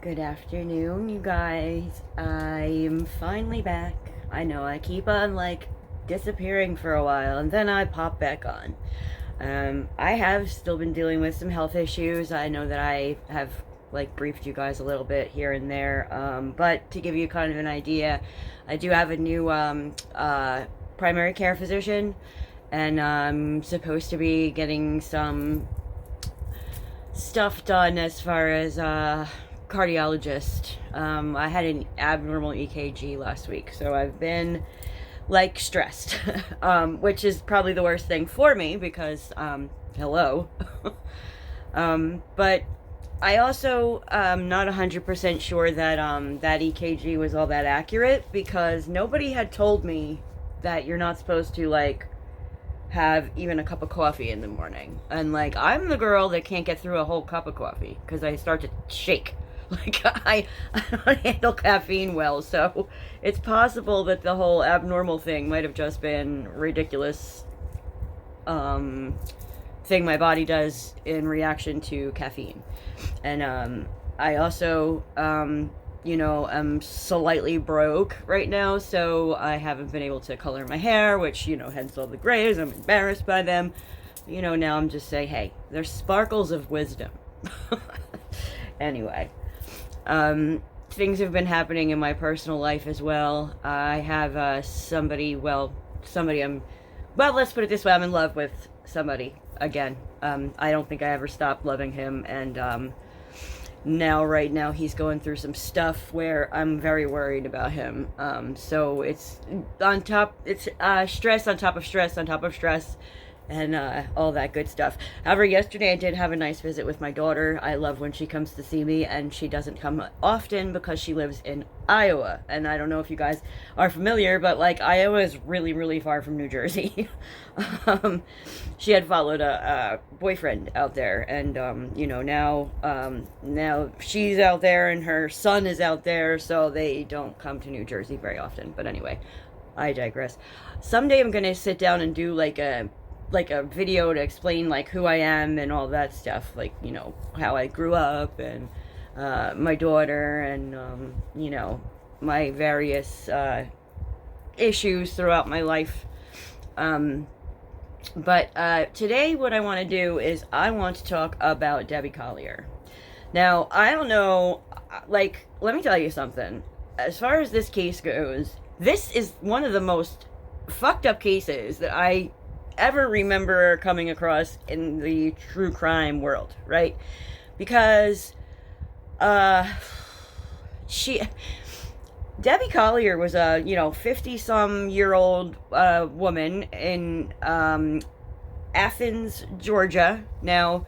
Good afternoon, you guys. I'm finally back. I know I keep on disappearing for a while and then I pop back on. I have still been dealing with some health issues. I know that I have briefed you guys a little bit here and there. But to give you kind of an idea, I do have a new primary care physician, and I'm supposed to be getting some stuff done as far as cardiologist. I had an abnormal EKG last week, so I've been stressed, which is probably the worst thing for me because hello. But I also not 100% sure that that EKG was all that accurate, because nobody had told me that you're not supposed to have even a cup of coffee in the morning. And I'm the girl that can't get through a whole cup of coffee because I start to shake. I don't handle caffeine well, so it's possible that the whole abnormal thing might have just been ridiculous thing my body does in reaction to caffeine. And I also I'm slightly broke right now, so I haven't been able to color my hair, which, hence all the grays. I'm embarrassed by them. Now I'm just saying, hey, there's sparkles of wisdom. Anyway, things have been happening in my personal life as well. I have somebody, let's put it this way, I'm in love with somebody again. I don't think I ever stopped loving him, and right now he's going through some stuff where I'm very worried about him. So it's stress on top of stress on top of stress, and all that good stuff. However, yesterday I did have a nice visit with my daughter. I love when she comes to see me, and she doesn't come often because she lives in Iowa. And I don't know if you guys are familiar, but Iowa is really, really far from New Jersey. She had followed a boyfriend out there, and now she's out there and her son is out there, so they don't come to New Jersey very often. But anyway, I digress. Someday I'm gonna sit down and do a video to explain who I am and all that stuff, how I grew up, and my daughter, and my various issues throughout my life. But today what I want to do is I want to talk about Debbie Collier. Now, I don't know, let me tell you something. As far as this case goes, this is one of the most fucked up cases that I ever remember coming across in the true crime world, right? Because Debbie Collier was a 50-some-year-old woman in Athens, Georgia. Now,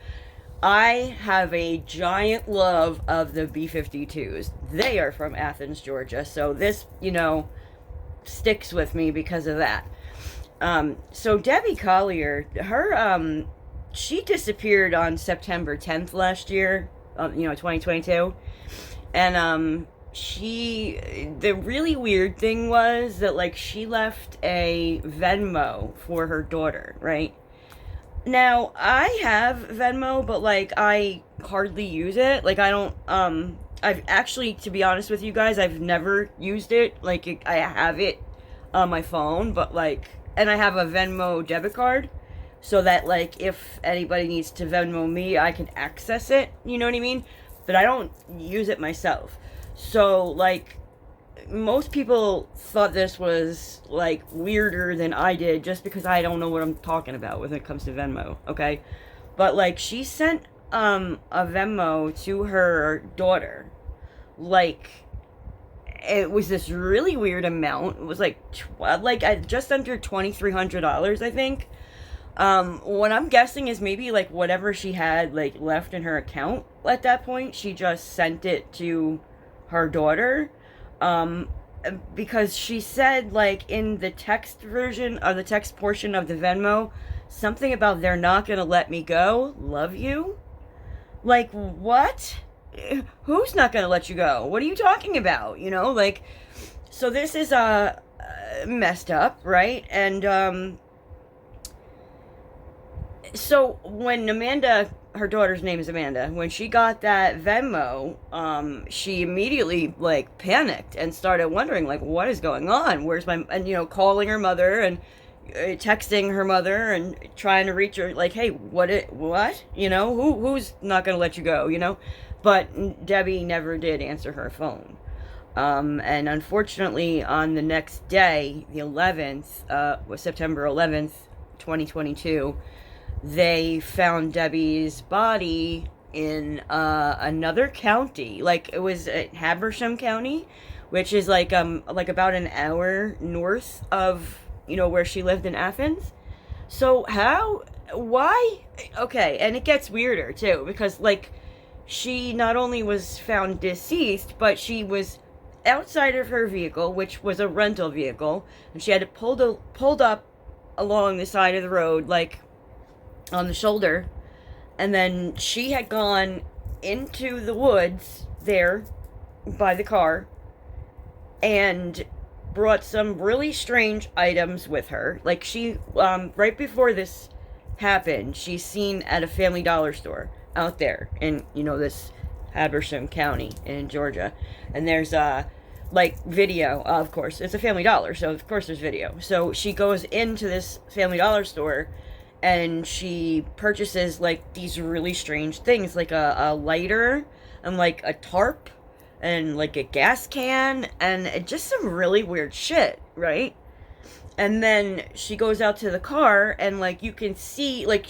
I have a giant love of the B-52s. They are from Athens, Georgia, so this sticks with me because of that. So Debbie Collier, she disappeared on September 10th last year, 2022. And, the really weird thing was that, she left a Venmo for her daughter, right? Now, I have Venmo, but, I hardly use it. I don't, I've actually, to be honest with you guys, I've never used it. I have it on my phone, but, and I have a Venmo debit card, so that if anybody needs to Venmo me, I can access it, you know what I mean? But I don't use it myself. So most people thought this was weirder than I did, just because I don't know what I'm talking about when it comes to Venmo, okay? But she sent a Venmo to her daughter. It was this really weird amount. It was just under $2,300, I think. What I'm guessing is maybe whatever she had left in her account at that point, she just sent it to her daughter. Because she said in the text version, or the text portion of the Venmo, something about "they're not gonna let me go, love you." What? Who's not gonna let you go? What are you talking about? So this is messed up, right? And so when Amanda her daughter's name is Amanda. When she got that Venmo, she immediately like panicked and started wondering like, what is going on? Where's my, and calling her mother and texting her mother and trying to reach her like, hey, what? Who's not going to let you go? But Debbie never did answer her phone. And unfortunately, on the next day, the 11th, was September 11th, 2022, they found Debbie's body in another county. Like, it was Habersham County, which is like about an hour north of where she lived in Athens. So why? Okay, and it gets weirder too, because like she not only was found deceased, but she was outside of her vehicle, which was a rental vehicle, and she had pulled up along the side of the road, like on the shoulder, and then she had gone into the woods there by the car and brought some really strange items with her. Like she, right before this happened, she's seen at a Family Dollar store out there in, this Habersham County in Georgia. And there's like video, of course, it's a Family Dollar, so of course there's video. So she goes into this Family Dollar store and she purchases like these really strange things, like a lighter and like a tarp and like a gas can and just some really weird shit, right? And then she goes out to the car and like you can see, like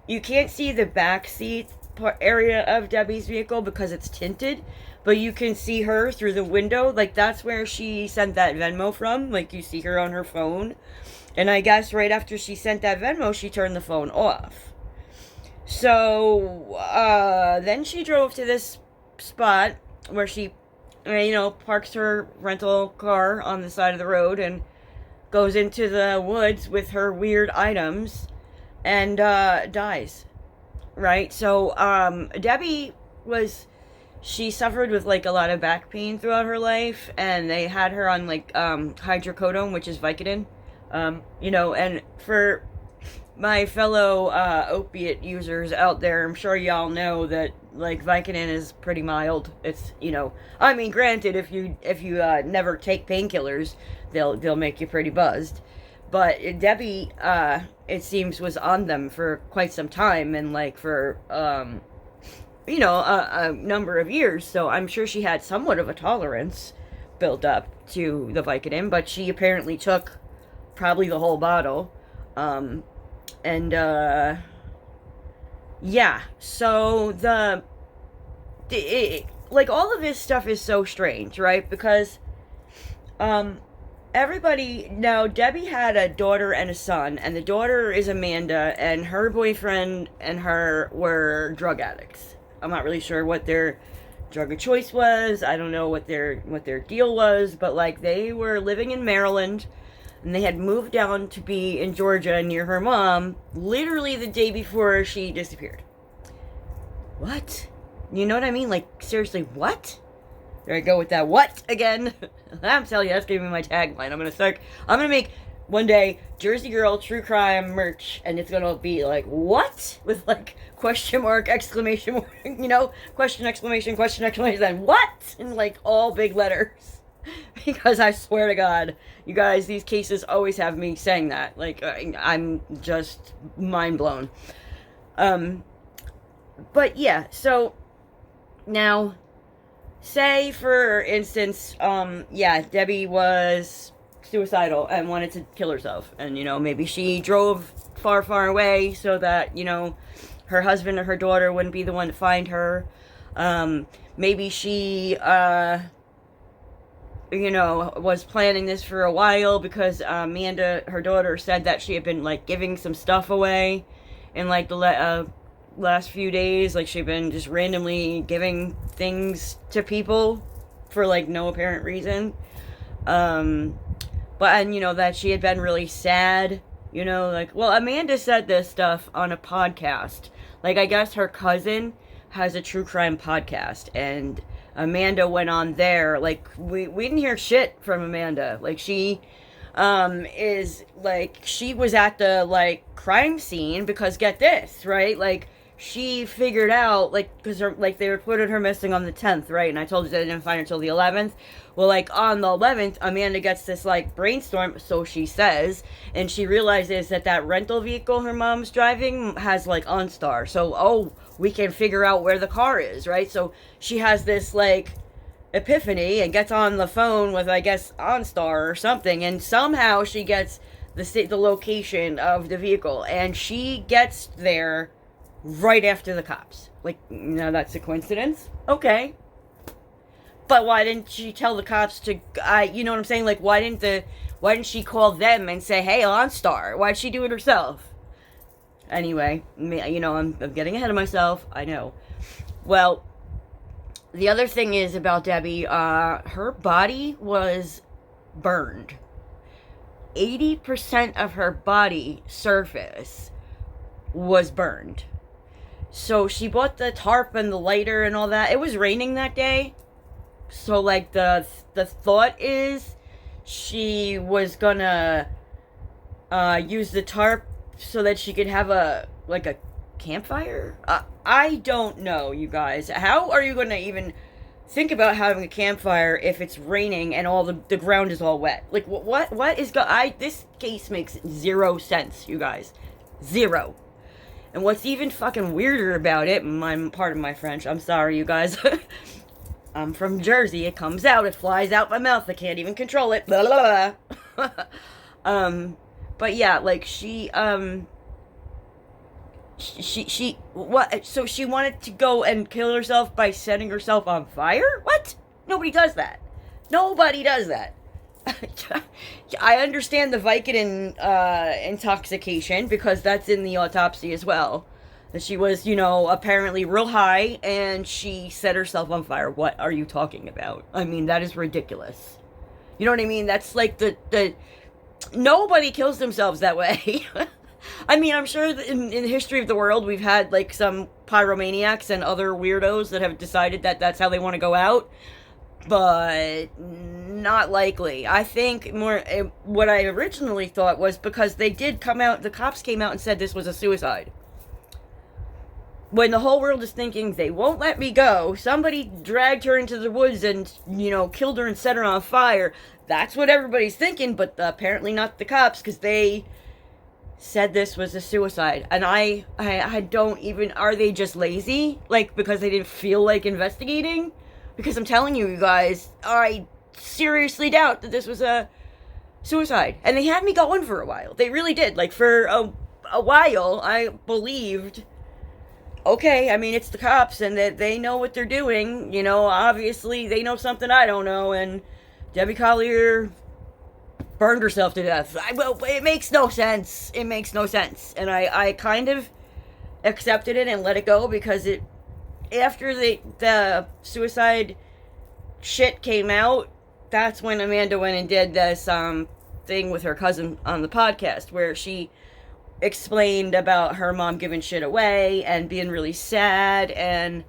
you can't see the back seat area of Debbie's vehicle because it's tinted, but you can see her through the window. Like that's where she sent that Venmo from. Like you see her on her phone. And I guess right after she sent that Venmo, she turned the phone off. So then she drove to this spot where she, parks her rental car on the side of the road and goes into the woods with her weird items and dies. Right? So Debbie she suffered with like a lot of back pain throughout her life, and they had her on like hydrocodone, which is Vicodin. And for my fellow opiate users out there, I'm sure y'all know that like Vicodin is pretty mild. It's granted, if you never take painkillers, they'll make you pretty buzzed. But Debbie, it seems, was on them for quite some time, and like for a number of years. So I'm sure she had somewhat of a tolerance built up to the Vicodin, but she apparently took probably the whole bottle. So like all of this stuff is so strange, right? Because everybody, now Debbie had a daughter and a son, and the daughter is Amanda, and her boyfriend and her were drug addicts. I'm not really sure what their drug of choice was. I don't know what their deal was, but like they were living in Maryland, and they had moved down to be in Georgia near her mom literally the day before she disappeared. What? You know what I mean? Like, seriously, what? There I go with that what again. I'm telling you, that's gonna be my tagline. I'm gonna make one day Jersey Girl true crime merch, and it's gonna be like, what? With like question mark, exclamation mark, question, exclamation, then what? In like all big letters. Because I swear to God, you guys, these cases always have me saying that. Like, I'm just mind blown. But yeah, so now, say for instance, Debbie was suicidal and wanted to kill herself, and maybe she drove far, far away so that her husband or her daughter wouldn't be the one to find her. Maybe she was planning this for a while because Amanda, her daughter, said that she had been like giving some stuff away in like the last few days. Like she'd been just randomly giving things to people for like no apparent reason. That she had been really sad, Amanda said this stuff on a podcast. Like, I guess her cousin has a true crime podcast, and Amanda went on there. Like, we didn't hear shit from Amanda. Like, she is, like, she was at the, like, crime scene because, get this, right? Like, she figured out, like, because like they reported her missing on the 10th, right? And I told you they didn't find her until the 11th. Well, like on the 11th, Amanda gets this like brainstorm, so she says, and she realizes that that rental vehicle her mom's driving has like OnStar. So, oh, we can figure out where the car is, right? So she has this like epiphany and gets on the phone with, I guess, OnStar or something, and somehow she gets the location of the vehicle, and she gets there right after the cops. Like, now that's a coincidence? Okay. But why didn't she tell the cops to, you know what I'm saying? Like, why didn't she call them and say, hey, OnStar? Why'd she do it herself? Anyway, you know, I'm getting ahead of myself. I know. Well, the other thing is about Debbie, her body was burned. 80% of her body surface was burned. So she bought the tarp and the lighter and all that. It was raining that day. So like the thought is she was gonna use the tarp so that she could have a campfire. I don't know, you guys. How are you gonna even think about having a campfire if it's raining and all the ground is all wet? Like what is this case makes zero sense, you guys. Zero. And what's even fucking weirder about it, pardon my French, I'm sorry, you guys. I'm from Jersey. It comes out. It flies out my mouth. I can't even control it. Blah, blah, blah. But yeah, like she what? So she wanted to go and kill herself by setting herself on fire? What? Nobody does that. Nobody does that. I understand the Vicodin intoxication because that's in the autopsy as well. That she was, you know, apparently real high and she set herself on fire. What are you talking about? I mean, that is ridiculous. You know what I mean? That's like the nobody kills themselves that way. I mean, I'm sure that in the history of the world we've had like some pyromaniacs and other weirdos that have decided that that's how they want to go out. But not likely. I think more what I originally thought was because they did come out, the cops came out and said this was a suicide. When the whole world is thinking they won't let me go, somebody dragged her into the woods and, you know, killed her and set her on fire. That's what everybody's thinking, but apparently not the cops, because they said this was a suicide. And I don't even, are they just lazy? Like, because they didn't feel like investigating? Because I'm telling you, you guys, I seriously doubt that this was a suicide. And they had me going for a while. They really did. Like, for a while, I believed, okay, I mean, it's the cops, and that they know what they're doing. You know, obviously, they know something I don't know, and Debbie Collier burned herself to death. Well, it makes no sense. It makes no sense. And I kind of accepted it and let it go, because it, after the suicide shit came out, that's when Amanda went and did this thing with her cousin on the podcast, where she explained about her mom giving shit away and being really sad, and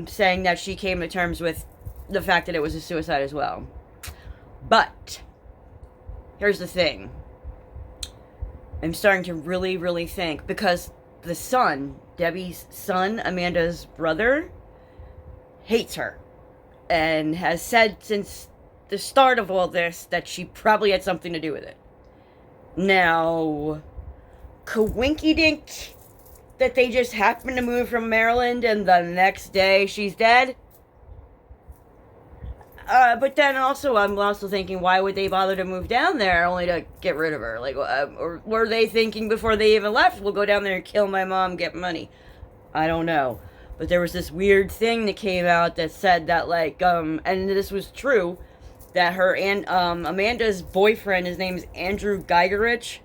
saying that she came to terms with the fact that it was a suicide as well. But here's the thing. I'm starting to really, really think, because the son, Debbie's son, Amanda's brother, hates her and has said since the start of all this that she probably had something to do with it. Now, coinky-dink that they just happened to move from Maryland and the next day she's dead? But then also, I'm also thinking, why would they bother to move down there only to get rid of her? Like, or were they thinking before they even left, we'll go down there and kill my mom, get money? I don't know. But there was this weird thing that came out that said that, like, and this was true, that her and, Amanda's boyfriend, his name's Andrew Geigerich,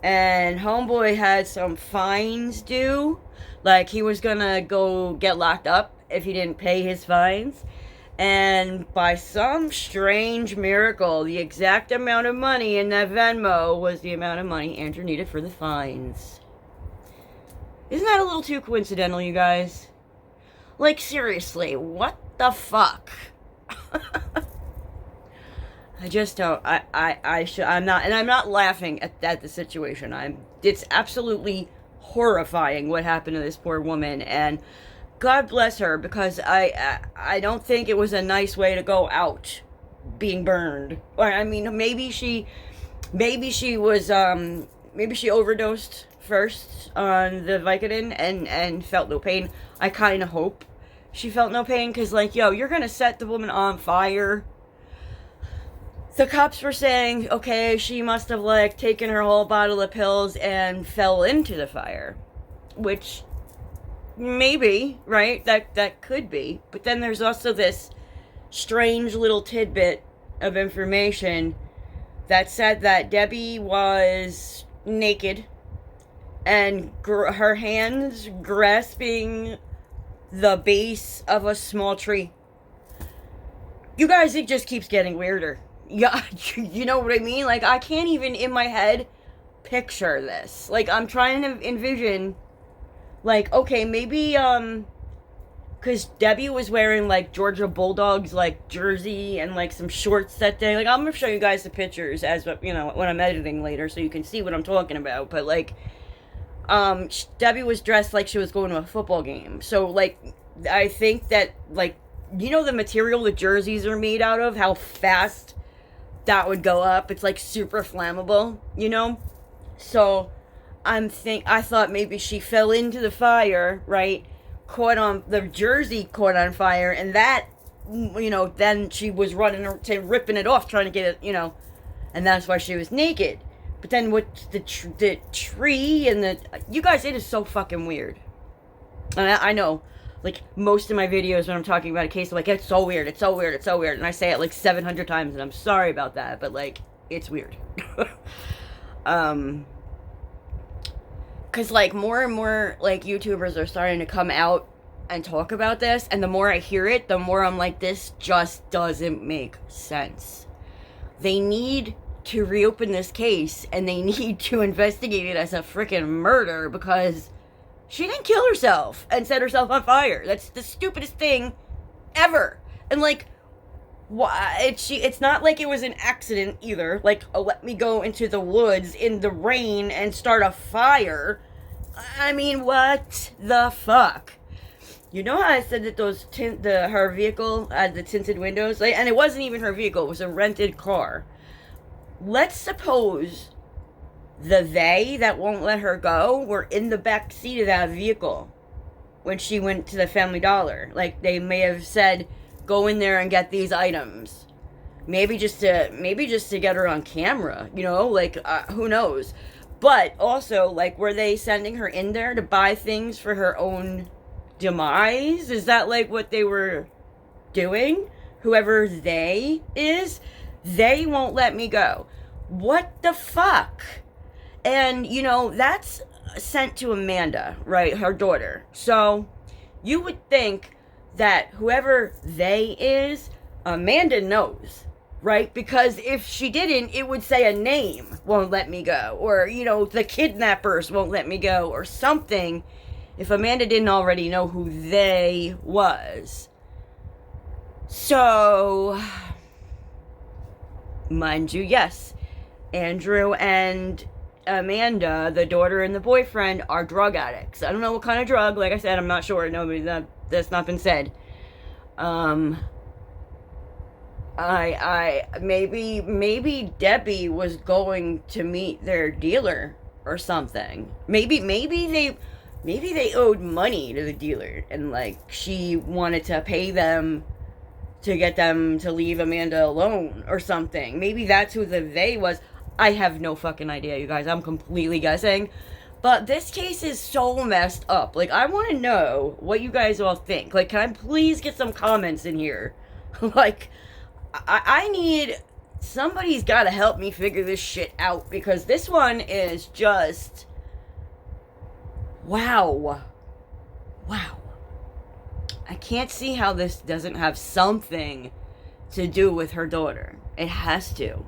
and homeboy had some fines due. Like, he was gonna go get locked up if he didn't pay his fines. And by some strange miracle, the exact amount of money in that Venmo was the amount of money Andrew needed for the fines. Isn't that a little too coincidental, you guys? Like, seriously, what the fuck? I just don't, I'm not laughing at the situation. It's absolutely horrifying what happened to this poor woman, and God bless her, because I don't think it was a nice way to go out, being burned. Or I mean, maybe she was maybe she overdosed first on the Vicodin and felt no pain. I kind of hope she felt no pain, because, like, yo, you're gonna set the woman on fire. The cops were saying, okay, she must have, like, taken her whole bottle of pills and fell into the fire. Which, maybe, right? That could be. But then there's also this strange little tidbit of information that said that Debbie was naked and her hands grasping the base of a small tree. You guys, it just keeps getting weirder. Yeah, you know what I mean? Like, I can't even in my head picture this. Like, I'm trying to envision, like, okay, maybe, because Debbie was wearing, like, Georgia Bulldogs, like, jersey and, like, some shorts that day. Like, I'm gonna show you guys the pictures as, you know, when I'm editing later, so you can see what I'm talking about. But, like, Debbie was dressed like she was going to a football game. So, like, I think that, like, you know the material the jerseys are made out of? How fast that would go up? It's, like, super flammable, you know? So, I thought maybe she fell into the fire, right? The jersey caught on fire, and that, you know, then she was ripping it off, trying to get it, you know, and that's why she was naked. But then with the tree and you guys, it is so fucking weird. And I know, like, most of my videos when I'm talking about a case, I'm like, it's so weird, it's so weird, it's so weird. And I say it like 700 times, and I'm sorry about that, but, like, it's weird. Because, like, more and more, like, YouTubers are starting to come out and talk about this, and the more I hear it, the more I'm like, this just doesn't make sense. They need to reopen this case, and they need to investigate it as a freaking murder, because she didn't kill herself and set herself on fire. That's the stupidest thing ever. And, like, it's not like it was an accident either. Like, let me go into the woods in the rain and start a fire. I mean, what the fuck? You know how I said that her vehicle had the tinted windows? Like, and it wasn't even her vehicle, it was a rented car. Let's suppose they that won't let her go were in the back seat of that vehicle when she went to the Family Dollar. Like, they may have said, go in there and get these items. Maybe just to get her on camera, you know? Like, who knows? But also, like, were they sending her in there to buy things for her own demise? Is that, like, what they were doing? Whoever they is, they won't let me go. What the fuck? And, you know, that's sent to Amanda, right? Her daughter. So, you would think that whoever they is, Amanda knows, right? Because if she didn't, it would say a name won't let me go. Or, you know, the kidnappers won't let me go. Or something. If Amanda didn't already know who they was. So, mind you, yes, Andrew and Amanda, the daughter and the boyfriend, are drug addicts. I don't know what kind of drug. Like I said, I'm not sure. That's not been said. Maybe Debbie was going to meet their dealer or something. Maybe they owed money to the dealer, and, like, she wanted to pay them to get them to leave Amanda alone or something. Maybe that's who the they was. I have no fucking idea, you guys. I'm completely guessing. But this case is so messed up. Like, I want to know what you guys all think. Like, can I please get some comments in here? Like, I need... Somebody's got to help me figure this shit out, because this one is just... Wow. I can't see how this doesn't have something to do with her daughter. It has to.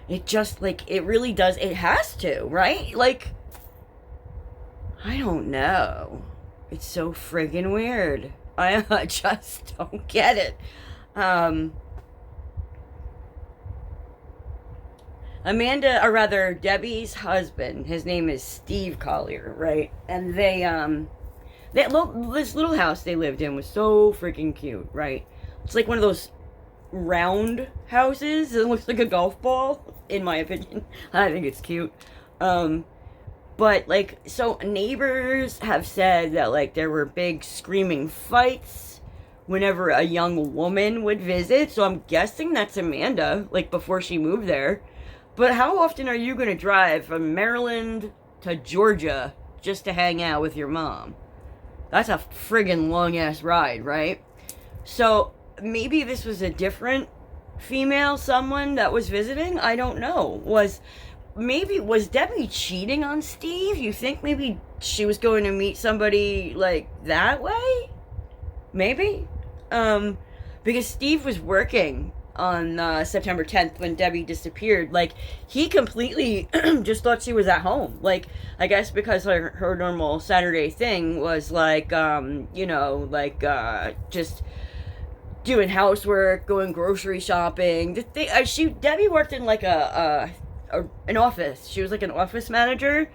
It just, like, it really does. It has to, right? Like, I don't know. It's so friggin' weird. I just don't get it. Amanda, or rather Debbie's husband, his name is Steve Collier, right? And this little house they lived in was so freaking cute, right? It's like one of those round houses. It looks like a golf ball, in my opinion. I think it's cute. But like, so neighbors have said that like there were big screaming fights whenever a young woman would visit. So I'm guessing that's Amanda, like before she moved there. But how often are you going to drive from Maryland to Georgia just to hang out with your mom? That's a friggin' long-ass ride, right? So maybe this was a different female, someone that was visiting? I don't know. Was Debbie cheating on Steve? You think maybe she was going to meet somebody like that way? Maybe? Because Steve was working on September 10th when Debbie disappeared. Like, he completely just thought she was at home. Like, I guess because her normal Saturday thing was like, just doing housework, going grocery shopping. Debbie worked in like an office. She was like an office manager.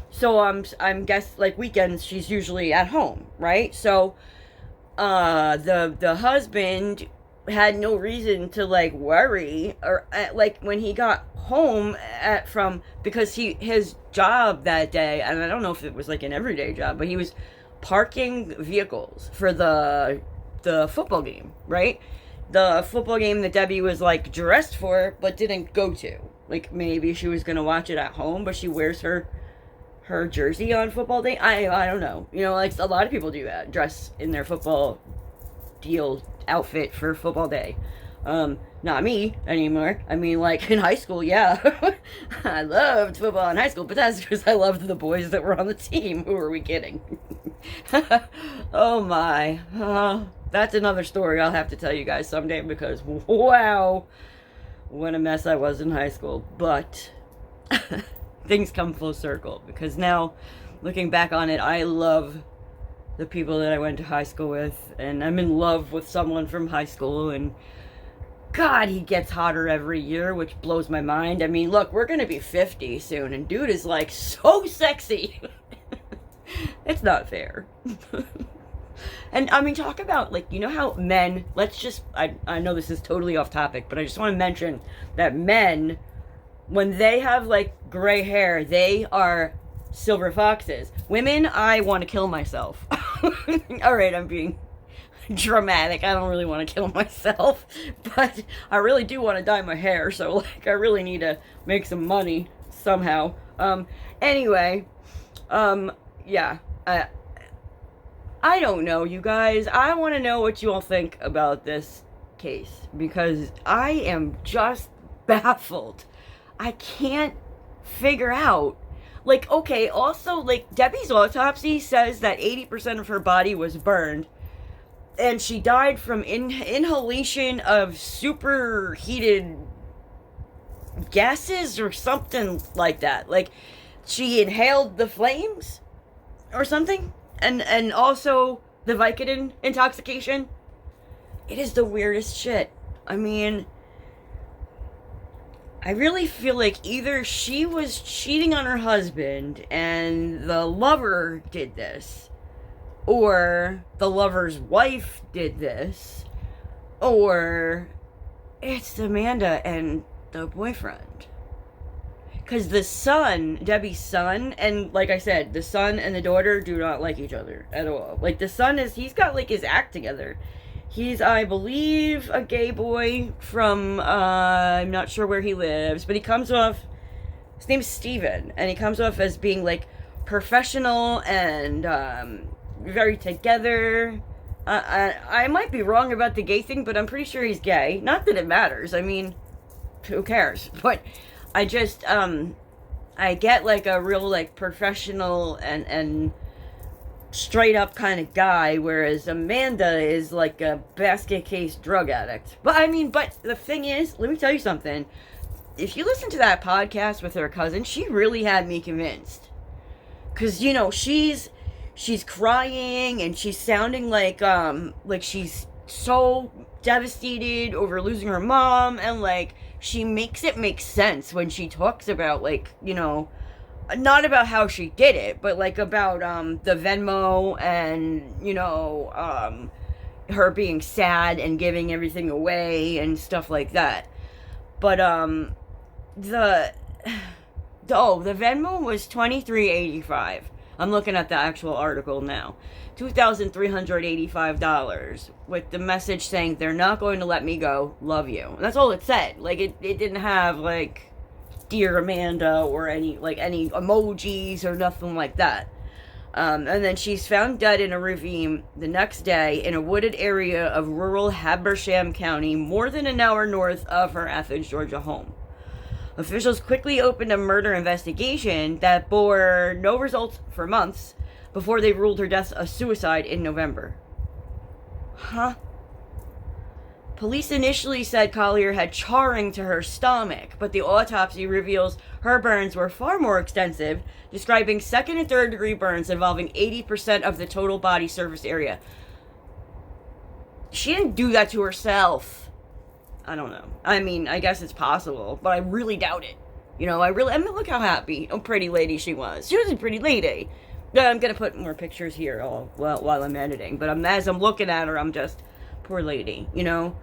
So I'm guess like weekends she's usually at home, right? So the husband had no reason to like worry, or like when he got home because his job that day, and I don't know if it was like an everyday job, but he was parking vehicles for the football game, right? The football game that Debbie was like dressed for but didn't go to. Like maybe she was gonna watch it at home, but she wears her jersey on football day. I don't know. You know, like a lot of people do that, dress in their football deal outfit for football day. Not me anymore. I mean, like in high school, yeah. I loved football in high school, but that's because I loved the boys that were on the team. Who are we kidding? Oh my. That's another story I'll have to tell you guys someday, because wow, what a mess I was in high school. But things come full circle, because now looking back on it, I love the people that I went to high school with, and I'm in love with someone from high school, and God, he gets hotter every year, which blows my mind. I mean, look, we're gonna be 50 soon, and dude is like so sexy. It's not fair. And I mean, talk about, like, you know how men, I know this is totally off topic, but I just want to mention that men, when they have like gray hair, they are silver foxes. Women, I want to kill myself. All right, I'm being dramatic. I don't really want to kill myself, but I really do want to dye my hair, so like I really need to make some money somehow. Anyway, yeah, I don't know, you guys. I want to know what you all think about this case, because I am just baffled. I can't figure out. Like, okay, also, like, Debbie's autopsy says that 80% of her body was burned, and she died from inhalation of superheated gases or something like that. Like, she inhaled the flames or something, and also the Vicodin intoxication. It is the weirdest shit. I mean, I really feel like either she was cheating on her husband and the lover did this, or the lover's wife did this, or it's Amanda and the boyfriend. Because the son, Debbie's son, and like I said, the son and the daughter do not like each other at all. Like, the son he's got like his act together. He's, I believe, a gay boy from, I'm not sure where he lives, but he comes off, his name's Steven, and he comes off as being, like, professional and, very together. I might be wrong about the gay thing, but I'm pretty sure he's gay. Not that it matters. I mean, who cares? But I just, I get, like, a real, like, professional and straight up kind of guy, whereas Amanda is like a basket case drug addict. But I mean, but the thing is, let me tell you something. If you listen to that podcast with her cousin, she really had me convinced. Cause you know, she's crying and she's sounding like she's so devastated over losing her mom, and like she makes it make sense when she talks about, like, you know, not about how she did it, but like about the Venmo and, you know, her being sad and giving everything away and stuff like that. But the Venmo was $23.85. I'm looking at the actual article now. $2,385 with the message saying they're not going to let me go. Love you. And that's all it said. Like it didn't have like Dear Amanda or any emojis or nothing like that. And then she's found dead in a ravine the next day in a wooded area of rural Habersham County, more than an hour north of her Athens, Georgia home. Officials quickly opened a murder investigation that bore no results for months before they ruled her death a suicide in November. Huh? Police initially said Collier had charring to her stomach, but the autopsy reveals her burns were far more extensive, describing second and third degree burns involving 80% of the total body surface area. She didn't do that to herself. I don't know. I mean, I guess it's possible, but I really doubt it. You know, I mean, look how happy, pretty lady she was. She was a pretty lady. I'm gonna put more pictures here while I'm editing, but as I'm looking at her, I'm just, poor lady, you know?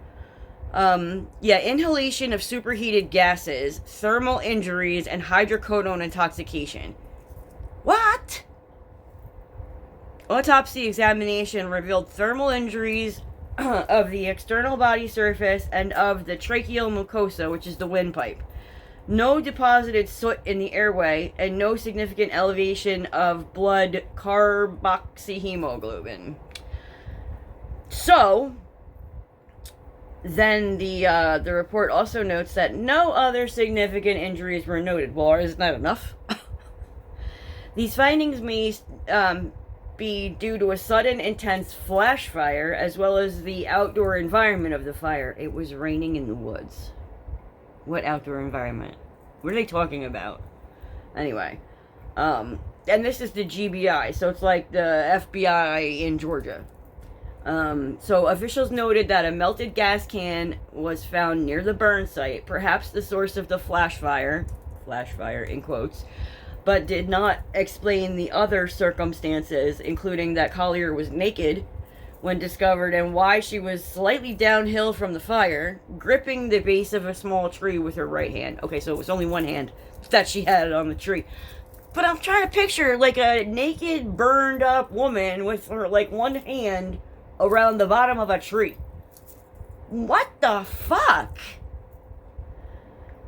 Inhalation of superheated gases, thermal injuries, and hydrocodone intoxication. What? Autopsy examination revealed thermal injuries of the external body surface and of the tracheal mucosa, which is the windpipe. No deposited soot in the airway, and no significant elevation of blood carboxyhemoglobin. So, then the report also notes that no other significant injuries were noted. Well, isn't that enough? These findings may be due to a sudden, intense flash fire, as well as the outdoor environment of the fire. It was raining in the woods. What outdoor environment? What are they talking about? Anyway, and this is the GBI, so it's like the FBI in Georgia. So officials noted that a melted gas can was found near the burn site, perhaps the source of the flash fire in quotes, but did not explain the other circumstances, including that Collier was naked when discovered and why she was slightly downhill from the fire, gripping the base of a small tree with her right hand. Okay, so it was only one hand that she had on the tree. But I'm trying to picture like a naked, burned up woman with her like one hand around the bottom of a tree. What the fuck?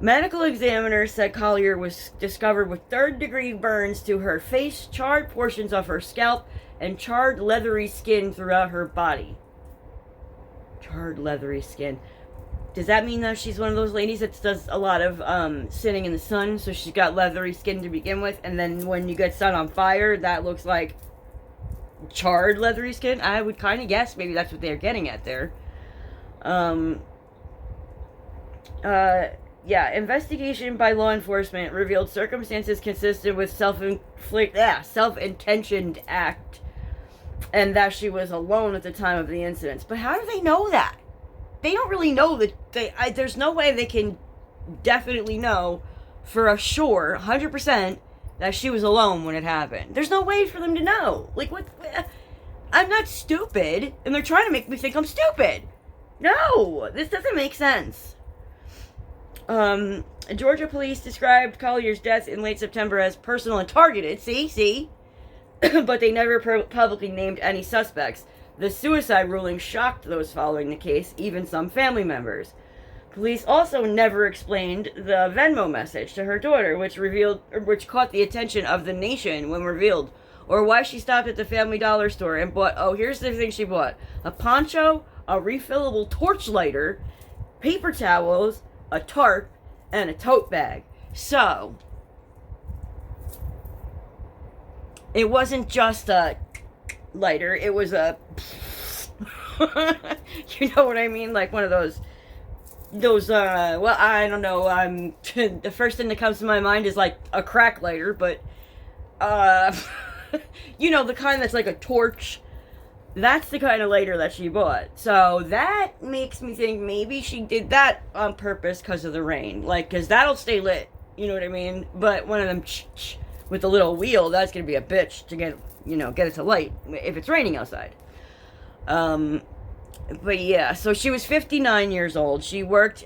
Medical examiners said Collier was discovered with third-degree burns to her face, charred portions of her scalp, and charred leathery skin throughout her body. Charred leathery skin. Does that mean that she's one of those ladies that does a lot of sitting in the sun, so she's got leathery skin to begin with, and then when you get set on fire, that looks like charred leathery skin? I would kind of guess maybe that's what they're getting at there. Investigation by law enforcement revealed circumstances consistent with self-intentioned act, and that she was alone at the time of the incidents. But how do they know that? They don't really know that. There's no way they can definitely know for a sure, 100%, that she was alone when it happened. There's no way for them to know. Like, what? I'm not stupid, and they're trying to make me think I'm stupid. No, this doesn't make sense. Georgia police described Collier's death in late September as personal and targeted. See? But they never publicly named any suspects. The suicide ruling shocked those following the case, even some family members. Police also never explained the Venmo message to her daughter, which caught the attention of the nation when revealed, or why she stopped at the Family Dollar store and bought, here's the thing she bought: a poncho, a refillable torch lighter, paper towels, a tarp, and a tote bag. So, it wasn't just a lighter, it was a you know what I mean? Like one of those I don't know, the first thing that comes to my mind is like a crack lighter, but you know, the kind that's like a torch That's the kind of lighter that she bought. So that makes me think maybe she did that on purpose because of the rain. Like, because that'll stay lit. You know what I mean? But one of them with the little wheel, that's going to be a bitch to get, get it to light if it's raining outside. But yeah, so she was 59 years old. She worked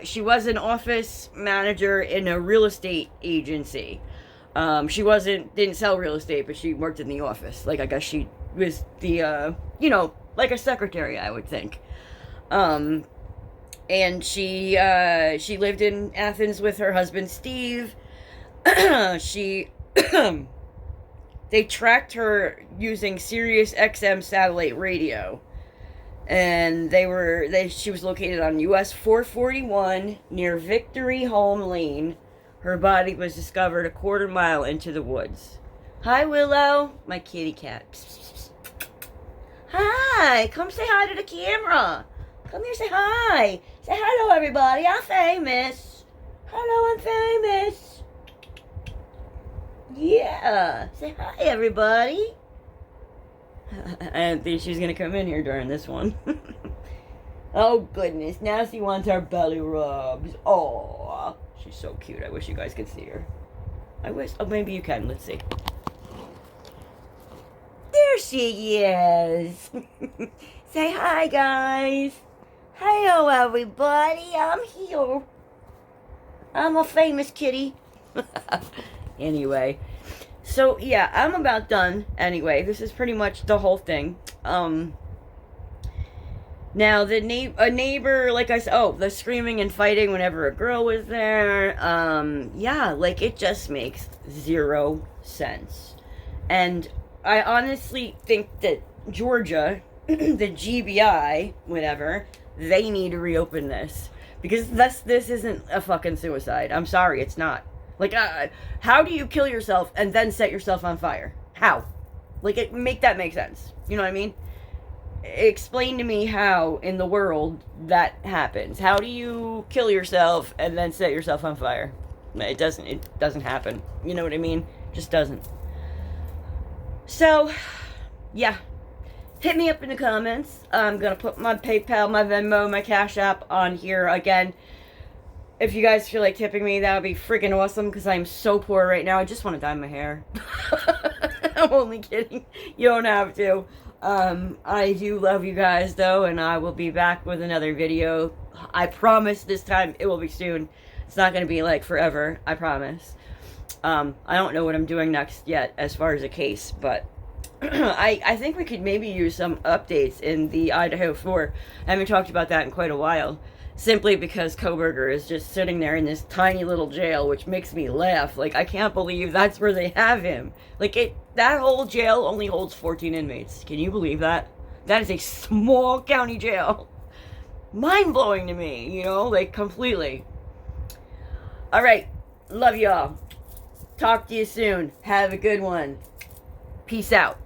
she was an office manager in a real estate agency. She didn't sell real estate, but she worked in the office. Like, I guess she was the, like a secretary, I would think. And she lived in Athens with her husband, Steve. They tracked her using Sirius XM satellite radio. And she was located on US 441 near Victory Home Lane. Her body was discovered a quarter mile into the woods. Hi, Willow, my kitty cat. Psst, psst, psst. Hi, come say hi to the camera. Come here, say hi. Say hello, everybody. I'm famous. Hello, I'm famous. Yeah, say hi, everybody. I didn't think she was going to come in here during this one. Oh, goodness. Now she wants her belly rubs. Oh, she's so cute. I wish you guys could see her. I wish. Oh, maybe you can. Let's see. There she is. Say hi, guys. Hello, everybody. I'm here. I'm a famous kitty. Anyway. So, yeah, I'm about done. Anyway, this is pretty much the whole thing. Now, a neighbor, like I said, the screaming and fighting whenever a girl was there. Yeah, like, it just makes 0 sense. And I honestly think that Georgia, the GBI, whatever, they need to reopen this. Because this isn't a fucking suicide. I'm sorry, it's not. Like, how do you kill yourself and then set yourself on fire? How? Like, make that make sense. You know what I mean? Explain to me how in the world that happens. How do you kill yourself and then set yourself on fire? It doesn't happen. You know what I mean? Just doesn't. So, yeah. Hit me up in the comments. I'm going to put my PayPal, my Venmo, my Cash App on here again. If you guys feel like tipping me, that would be freaking awesome, because I'm so poor right now. I just want to dye my hair. I'm only kidding. You don't have to. I do love you guys, though, and I will be back with another video. I promise this time it will be soon. It's not going to be, like, forever. I promise. I don't know what I'm doing next yet, as far as a case, but I think we could maybe use some updates in the Idaho 4. I haven't talked about that in quite a while. Simply because Koberger is just sitting there in this tiny little jail, which makes me laugh. Like, I can't believe that's where they have him. Like, that whole jail only holds 14 inmates. Can you believe that? That is a small county jail. Mind-blowing to me, like, completely. Alright, love y'all. Talk to you soon. Have a good one. Peace out.